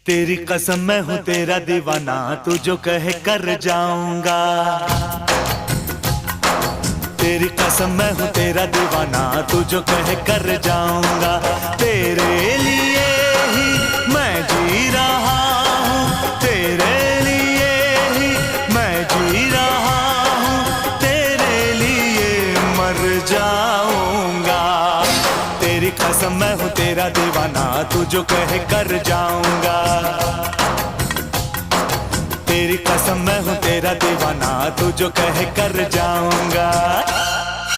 तेरी कसम मैं हूँ तेरा दीवाना, तू जो कहे कर जाऊंगा। तेरी कसम मैं हूँ तेरा दीवाना, तू जो कहे कर जाऊंगा। तेरे लिए ही मैं जी रहा हूँ, तेरे लिए ही मैं जी रहा हूँ, तेरे लिए मर जाऊंगा। तेरी कसम मैं हूँ तेरा दीवाना, तू जो कहे कर जाऊंगा। तेरी कसम मैं हूँ तेरा दीवाना, तू जो कहे कर जाऊंगा।